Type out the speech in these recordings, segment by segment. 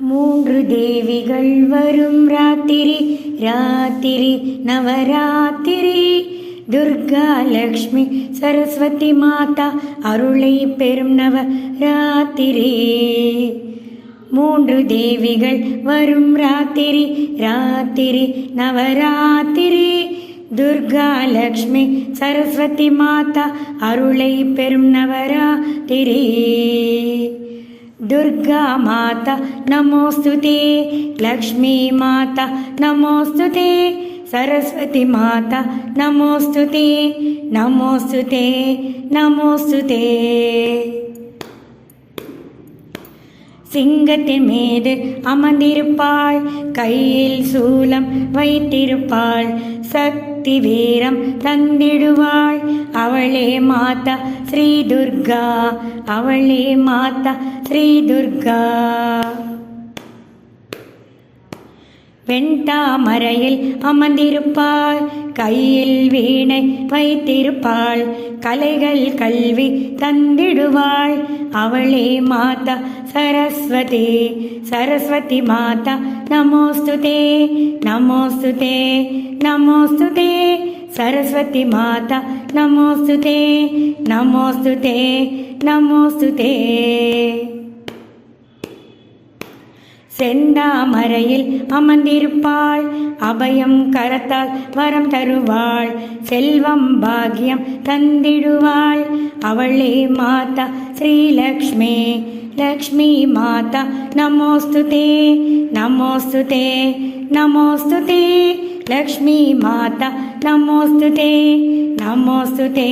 மூன்று தேவிகள் வரும் ராத்திரி ராத்திரி நவராத்திரி. துர்கா லக்ஷ்மி சரஸ்வதி மாதா அருளை பெறும் நவராத்திரி. மூன்று தேவிகள் வரும் ராத்திரி ராத்திரி நவராத்திரி. துர்கா லக்ஷ்மி சரஸ்வதி மாதா அருளை பெறும் நவராத்திரி. दुर्गा माता नमोस्तुते, लक्ष्मी माता नमोस्तुते, सरस्वती माता नमोस्तुते नमोस्तुते नमोस्तुते. சிங்கத்தின் மீது அமர்ந்திருப்பாள், கையில் சூலம் வைத்திருப்பாள், சக்தி வீரம் தந்திடுவாள். அவளே மாதா ஸ்ரீ துர்கா, அவளே மாதா ஸ்ரீ துர்கா. வெண்தாமரையில் அமர்ந்திருப்பாள், கையில் வீணை வைத்திருப்பாள், கலைகள் கல்வி தந்திடுவாள். அவளே மாதா சரஸ்வதி, சரஸ்வதி மாதா நமோஸ்துதே நமோஸ்துதே நமோஸ்துதே. सरस्वती माता नमोस्तुते नमोस्तुते नमोस्तुते. செந்தாமரையில் அமர்ந்திருப்பாள், அபயம் கரத்தால் வரம் தருவாள், செல்வம் பாக்கியம் தந்திடுவாள். அவளே மாதா ஸ்ரீலக்ஷ்மி, லக்ஷ்மி மாதா நமோஸ்துதே நமோஸ்துதே நமோஸ்துதே. लक्ष्मी माता नमोस्तुते नमोस्तुते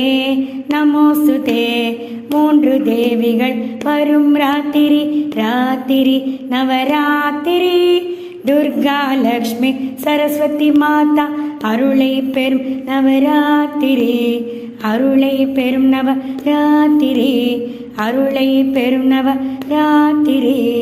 नमोस्तुते. மூன்று தேவிகள் வரும் ராத்திரி ராத்திரி நவராத்திரி. துர்கா லக்ஷ்மி சரஸ்வதி மாதா அருளை பெறும் நவராத்திரி, அருளை பெறும் நவராத்திரி, அருளை பெறும் நவராத்திரி.